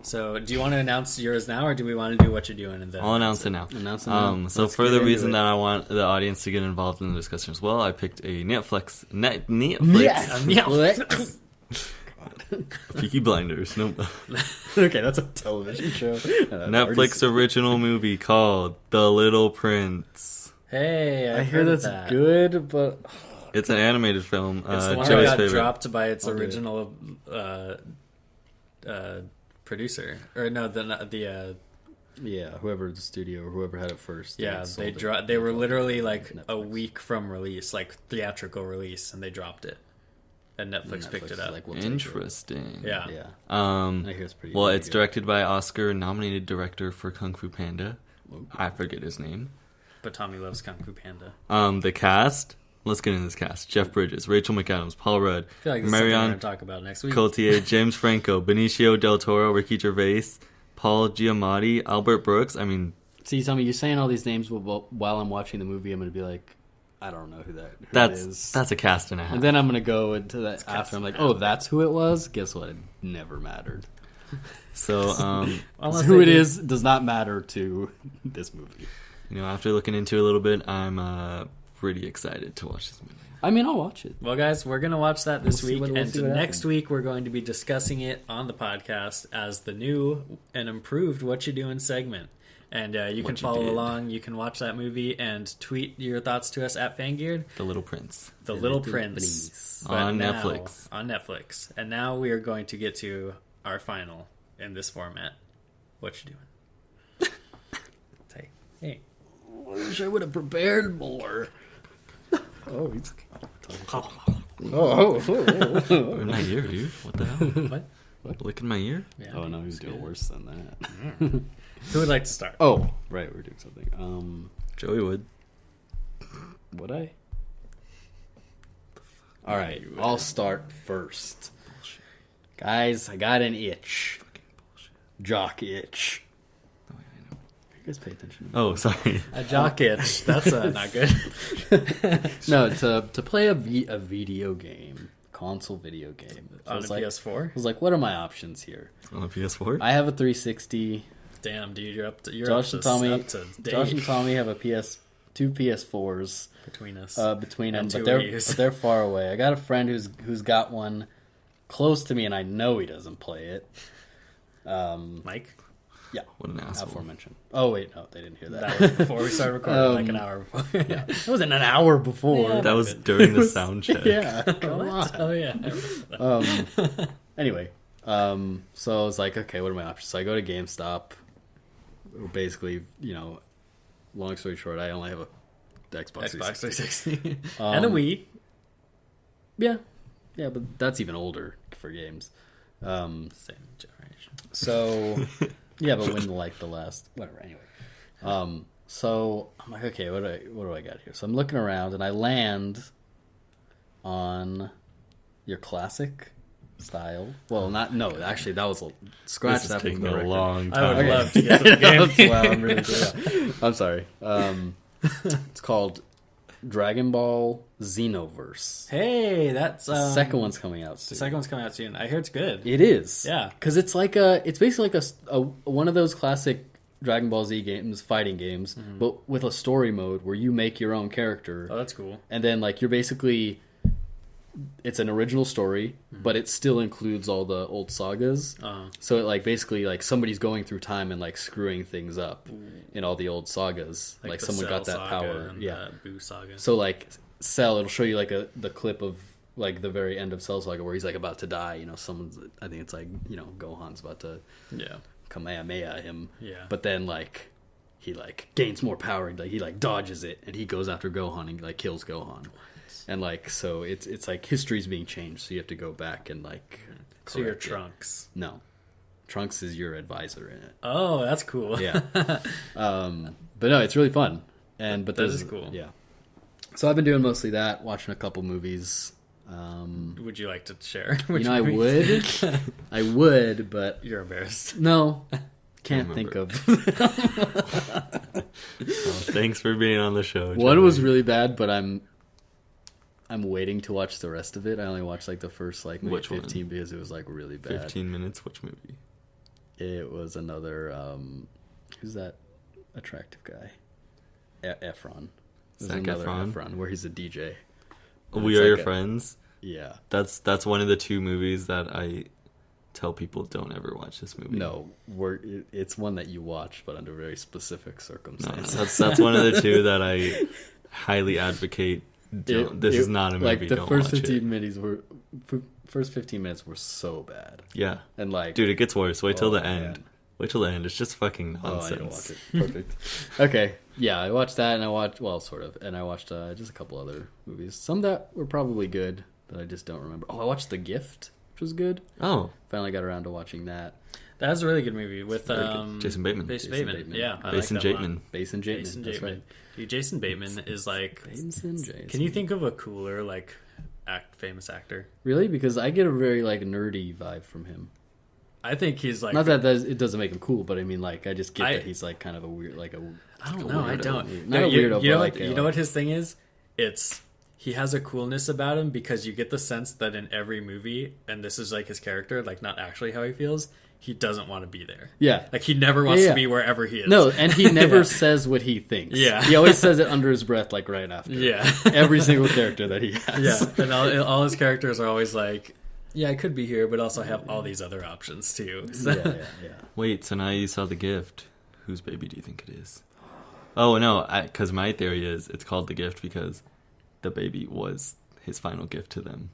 So, do you want to announce yours now, or do we want to do What You're Doing and then I'll announce it now. Announce it now. So Let's for get the into reason it. that I want the audience to get involved in the discussion as well, I picked a Netflix. Netflix. Peaky Blinders. No, Okay, that's a television show. Netflix original movie called The Little Prince. Hey, I I've hear heard that's that. good, but It's an animated film. It's the one Joey's that got favorite. dropped by its I'll do it. original producer, or no, the yeah, whoever the studio or whoever had it first. yeah, sold it. they were literally like a Netflix. week from release, like theatrical release, and they dropped it, and Netflix picked it is up. like, we'll take it. Interesting. Yeah. Yeah, Um. I hear it's pretty. Well, pretty it's good. directed by Oscar-nominated director for Kung Fu Panda. I forget his name. But Tommy loves Kung Fu Panda. The cast. Let's get into this cast. Jeff Bridges, Rachel McAdams, Paul Rudd, I feel like this is something we're Marion going to talk about next week. Coultier, James Franco, Benicio del Toro, Ricky Gervais, Paul Giamatti, Albert Brooks. I mean, See, Tommy, you're saying all these names while I'm watching the movie. I'm going to be like, I don't know who that is. that's a cast and a half. And then I'm going to go into that after. I'm like, casting. oh, that's who it was? Guess what? It never mattered. So, Unless Who they it do- is does not matter to this movie. after looking into it a little bit, I'm pretty excited to watch this movie. I mean, I'll watch it. Well, guys, we're going to watch that this We'll see week, we'll and see what next happens. week we're going to be discussing it on the podcast as the new and improved What You Doing segment. And you can What you follow did. along. You can watch that movie and tweet your thoughts to us at Fangeared. The Little Prince. The Little Little Prince. Prince. But On now- Netflix. On Netflix. And now we are going to get to our final in this format. What you doing? Hey. I wish I would have prepared more. Oh, he's... In my ear, dude. What the hell? What? Look in my ear? Yeah, Oh, no, dude, he's it's doing good. worse than that. Who would like to start? Oh, right, we're doing something. Joey would. Would I? All right, I'll start first. Guys, I got an itch. Jock itch. Oh, yeah, I know. You guys pay attention. Oh, sorry. A jock itch. That's not good. No, to play a video game, console video game. So On a PS4? I was like, what are my options here? On a PS4? I have a 360. Damn, dude, you're up to Josh and Tommy have two PS4s between us. Between them, And but two they're far away. I got a friend who's got one close to me, and I know he doesn't play it. Mike? Yeah, What an asshole. aforementioned. Oh wait, no, they didn't hear That that. was before we started recording, like an hour before. Yeah, it wasn't an hour before. Yeah. That was during the sound check. Yeah, come on. Oh yeah. I remember that. Anyway, so I was like, okay, what are my options? So I go to GameStop. Basically, long story short, I only have a Xbox 360. 360. And a Wii. Yeah, but that's even older for games. Same generation. So yeah, but when the last whatever. Anyway, so I'm like, okay, what do I got here? So I'm looking around and I land on your classic style. Well, actually that was scratch This is that from taking the a record. long I would time. love to get to the game. Wow, I'm really good. I'm sorry. It's called Dragon Ball Xenoverse. Hey, that's The second one's coming out The soon. second one's coming out soon. I hear it's good. It is. Yeah. Because it's basically like a one of those classic Dragon Ball Z games, fighting games, but with a story mode where you make your own character. Oh, that's cool. And then you're basically, it's an original story, but it still includes all the old sagas. So it basically somebody's going through time and screwing things up in all the old sagas. Like the someone got Cell that saga power. and Yeah. the Boo saga. So Cell, it'll show you the clip of the very end of Cell Saga where he's about to die. Someone's, I think it's Gohan's about to Yeah. Kamehameha him. Yeah. But then he gains more power and he dodges it and he goes after Gohan and kills Gohan. And so it's history's being changed, so you have to go back and So you're correct it. Trunks. No. Trunks is your advisor in it. Oh, that's cool. Yeah. But no, it's really fun. But That is cool. Yeah. So I've been doing mostly that, watching a couple movies. Would you like to share? I would. I would, but You're embarrassed. no. Can't think of. Thanks for being on the show. One Joey. was really bad, but I'm waiting to watch the rest of it. I only watched the first maybe Which one? 15 because it was really bad. 15 minutes. Which movie? It was another who's that attractive guy? Efron. It was Zac another Efron? where he's a DJ. We It's Are Your a- Friends. Yeah. That's one of the two movies that I tell people don't ever watch this movie. No, it's one that you watch, but under very specific No, circumstances. that's one of the two that I highly advocate. This is not a movie. The don't first watch 15 it. minutes first 15 minutes were so bad. Yeah, And dude, it gets worse. Wait till Oh, the end. man. Wait till the end. It's just fucking Oh, I nonsense. need to watch it. Perfect. Okay. Yeah, I watched that, and I watched sort of, and I watched just a couple other movies. Some that were probably good that I just don't remember. Oh, I watched The Gift, which was good. Oh, Finally got around to watching that. That was a really good movie with very good. Jason Bateman. Jason Jason Bateman. Bateman. Yeah, I Basin like that a lot. Jateman. Basin Jateman. Jason That's Bateman. right. Dude, Jason Bateman is Jason. Can you think of a cooler famous actor? Really? Because I get a very nerdy vibe from him. I think he's Not that it doesn't make him cool, but I mean I just get that he's kind of a weird I don't know. I weirdo. don't. Not a you, weirdo, you know but what? You know what his thing is? He has a coolness about him because you get the sense that in every movie, and this is his character, not actually how he feels, he doesn't want to be there. Yeah. He never wants Yeah. to be wherever he is. No, and he never Yeah. says what he thinks. Yeah. He always says it under his breath, right after. Yeah. Every single character that he has. Yeah. And all his characters are always yeah, I could be here, but also have all these other options too. So. Yeah. Wait, so now you saw The Gift. Whose baby do you think it is? Oh, no, because my theory is it's called The Gift because the baby was his final gift to them.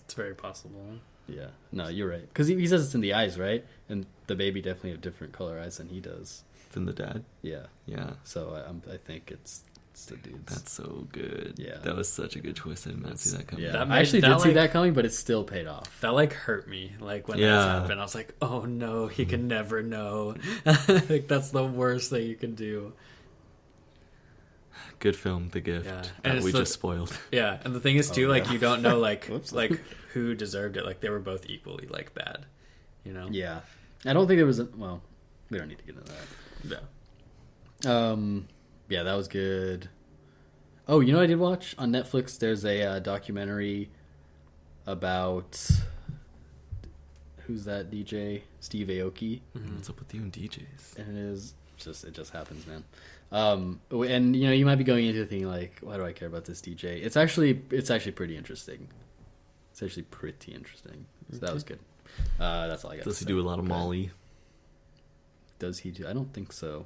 It's very possible. Yeah. No, you're right. Because he says it's in the eyes, right? And the baby definitely have different color eyes than he does. Than the dad? Yeah. Yeah. So I think it's the dudes. That's so good. Yeah. That was such a good twist. I did not see that coming. Yeah. That I actually made- that, did see that coming, but it still paid off. That hurt me. When that Yeah. happened, I was like, "Oh no, he can never know." That's the worst thing you can do. Good film, The Gift, Yeah. that And we it's just spoiled. Yeah, and the thing is too, like yeah. you don't know like Whoops. like who deserved it. Like they were both equally like bad, you know. Yeah, I don't think there was. Well, we don't need to get into that. Yeah. Yeah, that was good. Oh, you know what I did watch on Netflix? There's a documentary about who's that DJ? Steve Aoki. What's up with you and DJs? And it just happens, man. And you know, you might be going into a thing like, why do I care about this DJ? It's actually pretty interesting. It's actually pretty interesting. So that was good. That's all I got. Does he do a lot of Molly? Does he do? I don't think so.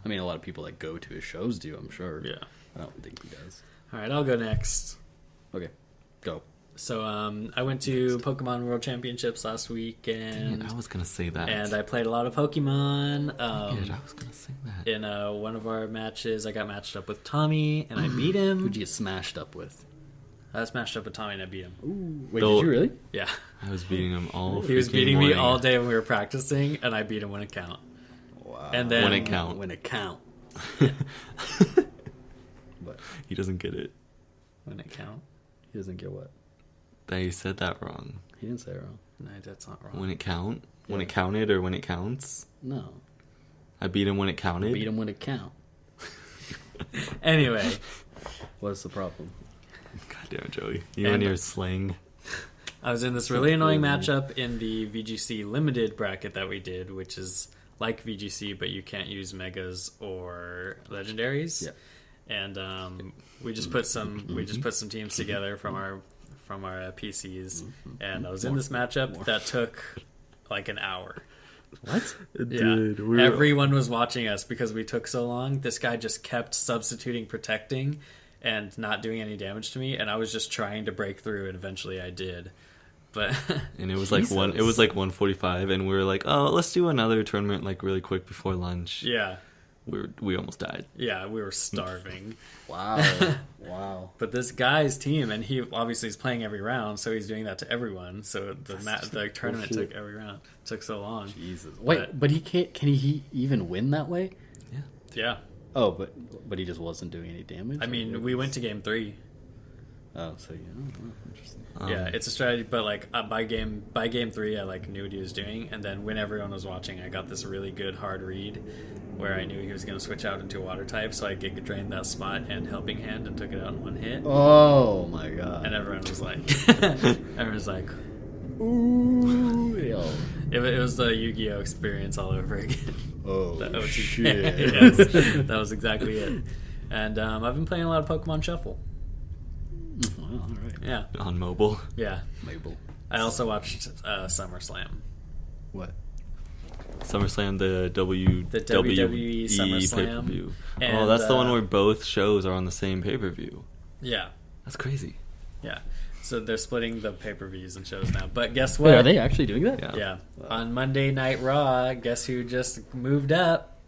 I mean, a lot of people that go to his shows do, I'm sure. Yeah. I don't think he does. All right, I'll go next. Okay, go. So I went to Pokemon World Championships last week, Dang and it, I was gonna say that. and I played a lot of Pokemon. I was gonna say that. In one of our matches, I got matched up with Tommy, and I beat him. Who'd you get smashed up with? I was matched up with Tommy, and I beat him. Ooh, wait, Though- did you really? Yeah, I was beating him all. he was freaking beating me morning. all day when we were practicing, and I beat him when it count. Wow. And then When it count. When it count. But He doesn't get it. When it count? he doesn't get what? They said that wrong. He didn't say it wrong. No, that's not wrong. When it count? When Yeah. it counted or when it counts? No. I beat him when it counted. Beat him when it count. Anyway, What's the problem? God damn it, Joey. You And- and your slang. I was in this really annoying matchup in the VGC limited bracket that we did, which is like VGC, but you can't use megas or legendaries. Yeah. And we just put some teams together from our PCs, and I was in this matchup that took like an hour. What? Dude, Yeah, everyone was watching us because we took so long. This guy just kept substituting protecting and not doing any damage to me, and I was just trying to break through, and eventually I did. But And it was like Jesus. It was like 1:45, and we were like, oh, let's do another tournament like really quick before lunch. yeah, We almost died. yeah, we were starving. Wow. Wow. But this guy's team, and he obviously is playing every round, so he's doing that to everyone. So the tournament bullshit. took every round. Took so long. Jesus. Wait, but he can't. Can he even win that way? Yeah, Oh, but he just wasn't doing any damage. I mean, we went to game 3. Oh, so yeah, interesting. Yeah, it's a strategy, but like by game 3, I like knew what he was doing, and then when everyone was watching, I got this really good hard read where I knew he was going to switch out into a water type, so I Giga Drained that spot and Helping Hand and took it out in one hit. Oh my god. And everyone was like, Ooh. Yo. it was the Yu-Gi-Oh experience all over again. Oh The OTK. shit. Yes, that was exactly it. And I've been playing a lot of Pokemon Shuffle. Well, all right. Yeah, on mobile. yeah. Mabel. I also watched SummerSlam. What? SummerSlam, the WWE WWE SummerSlam. pay-per-view. And, Oh, that's the one where both shows are on the same pay-per-view. Yeah, That's crazy. yeah. So they're splitting the pay-per-views and shows now. But guess what? Wait, are they actually doing that? Yeah. Yeah. On Monday Night Raw, guess who just moved up?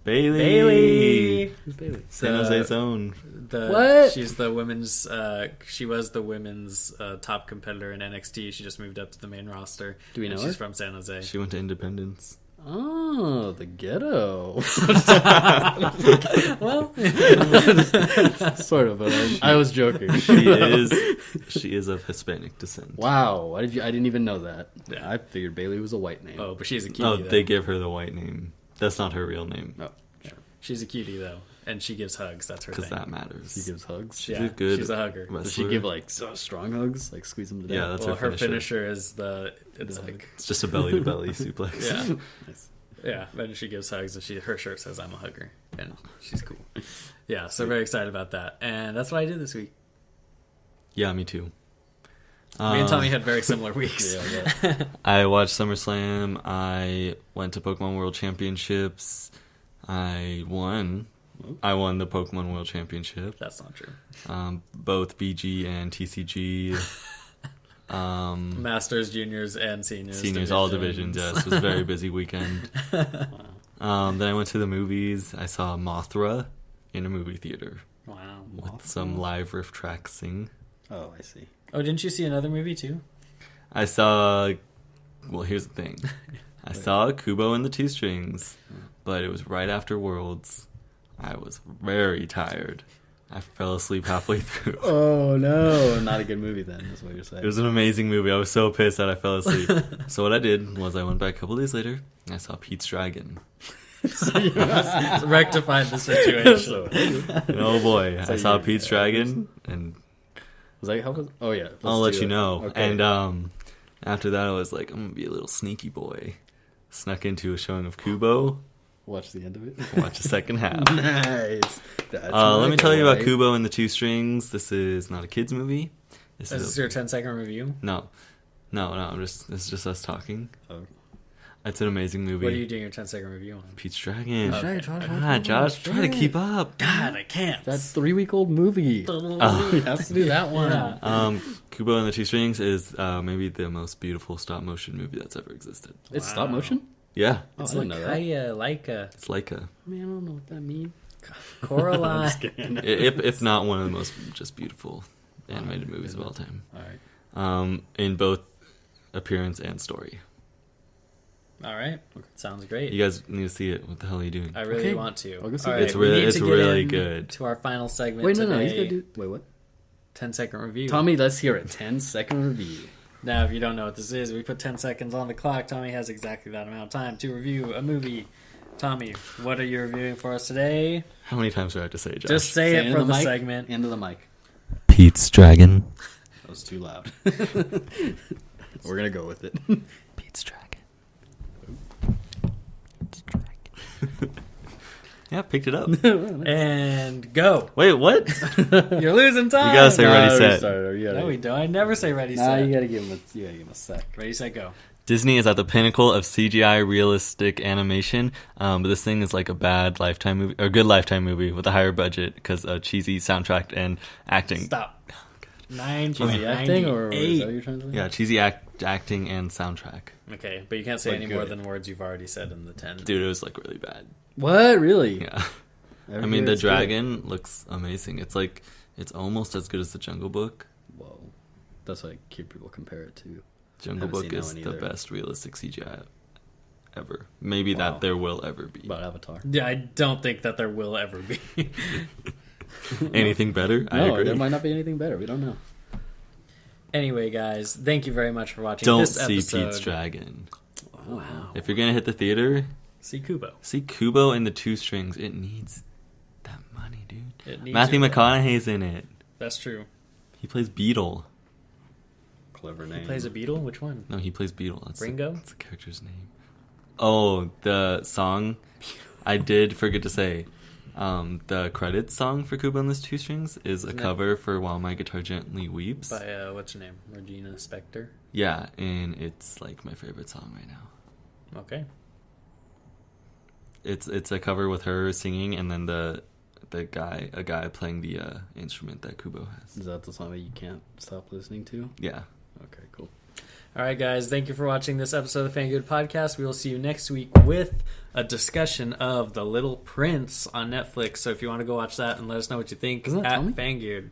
Bailey. Bailey. Who's Bailey? San Jose's own. What? She's the women's. She was the women's top competitor in NXT. She just moved up to the main roster. Do we know and her? She's from San Jose. She went to Independence. Oh, the ghetto. Well, Sort of, but I was joking. She is of Hispanic descent. Wow, why did you? I didn't even know that. Yeah. I figured Bailey was a white name. oh, but she's a cutie. Oh, though. they give her the white name. That's not her real name. Oh, sure. She's a cutie though, and she gives hugs. That's her Because thing. that matters. She gives hugs. She's Yeah, a good she's a hugger. wrestler. Does she give like strong hugs, like squeeze them to death? Yeah, that's Well, her her finisher. finisher is it's like It's just a belly-to-belly suplex. yeah. Nice. Yeah, then she gives hugs, and her shirt says "I'm a hugger," and she's cool. Yeah, so very excited about that, and that's what I did this week. Yeah, me too. Me and Tommy had very similar weeks. Yeah, I watched SummerSlam. I went to Pokemon World Championships. I won. I won the Pokemon World Championship. That's not true. Both BG and TCG. Masters, juniors, and seniors. Seniors, all divisions. Yes, it was a very busy weekend. Then I went to the movies. I saw Mothra in a movie theater Wow. with some live riff tracks sing. Oh, I see. Oh, didn't you see another movie too? I saw. Well, here's the thing. I saw Kubo and the Two Strings, but it was right after Worlds. I was very tired. I fell asleep halfway through. Oh no, not a good movie then. That's what you're saying. It was an amazing movie. I was so pissed that I fell asleep. So what I did was I went back a couple days later and I saw Pete's Dragon. So you must rectify the situation. Oh boy, So I saw you- Pete's Dragon, and Was that help us? Oh yeah, I'll let you know. Okay. And after that, I was like, I'm gonna be a little sneaky boy. Snuck into a showing of Kubo. Watch the end of it. Watch the second half. Nice. Let me tell you about Kubo and the Two Strings. This is not a kids movie. Is this your 10-second review? No. This is just us talking. Oh. It's an amazing movie. What are you doing your 10-second review on? Pete's Dragon. Okay. God, Josh, try to keep up. God, I can't. That 3-week-old movie. We have to do that one. Yeah. Kubo and the Two Strings is maybe the most beautiful stop motion movie that's ever existed. It's stop motion. Yeah, Oh, It's I didn't know that. Laika. it's Leica. I mean, I don't know what that means. Coraline. If not one of the most just beautiful animated movies of all time. All right. In both appearance and story. All right. Sounds great. You guys need to see it. What the hell are you doing? I really Okay. want to. I'll go see All it. right, It's we really- need it's to get really in good. To our final segment Wait, today. no. He's gonna do. Wait, what? 10-second review. Tommy, let's hear a 10-second review. Now, if you don't know what this is, we put 10 seconds on the clock. Tommy has exactly that amount of time to review a movie. Tommy, what are you reviewing for us today? How many times do I have to say it, Josh? Just say it into for the mic. segment. Into the mic. Pete's Dragon. That was too loud. We're gonna go with it. Pete's Dragon. Yeah, picked it up. And go. Wait, what? You're losing time. You gotta say ready, set. No, we don't. I never say ready, Nah, set. you gotta give him a sec. Ready, set, go. Disney is at the pinnacle of CGI realistic animation, but this thing is like a bad Lifetime movie, or good Lifetime movie with a higher budget because of cheesy soundtrack and acting. Stop. Cheesy acting, or is that what 9.98. you're trying to say? Yeah, cheesy acting and soundtrack. Okay, but you can't say Like any more good. than words you've already said in the 10. Dude, it was like really bad. What? Really? Yeah. Every I mean, year the it's good. dragon looks amazing. It's almost as good as the Jungle Book. Whoa. That's what I hear people compare it to. Jungle Haven't Book seen that is one the either. best realistic CGI ever. Maybe Wow. that there will ever be. About Avatar. Yeah, I don't think that there will ever be. Anything better? I No, agree. there might not be anything better. We don't know. Anyway, guys, thank you very much for watching Don't this see episode. Pete's Dragon. Wow. If you're gonna hit the theater, See Kubo. see Kubo and the Two Strings. It needs that money, dude. It needs Matthew your- McConaughey's in it. That's true. He plays Beetle. Clever name. He plays a beetle? Which one? No, he plays Beetle. Ringo? That's the character's name. Oh, the song. I did forget to say. The credits song for Kubo and the Two Strings is a Isn't it- cover for While My Guitar Gently Weeps. By, what's her name? Regina Spektor? Yeah, and it's like my favorite song right now. Okay. It's a cover with her singing and then a guy playing the instrument that Kubo has. Is that the song that you can't stop listening to? Yeah. Okay, cool. All right, guys. Thank you for watching this episode of the Fangood Podcast. We will see you next week with a discussion of The Little Prince on Netflix. So if you want to go watch that and let us know what you think Isn't that at Tommy? Fangood.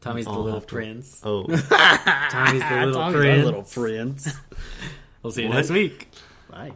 Tommy's the I'll Little have to- Prince. Oh. Tommy's the Little Tommy's Prince. our little prince. We'll see you What? next week. Bye.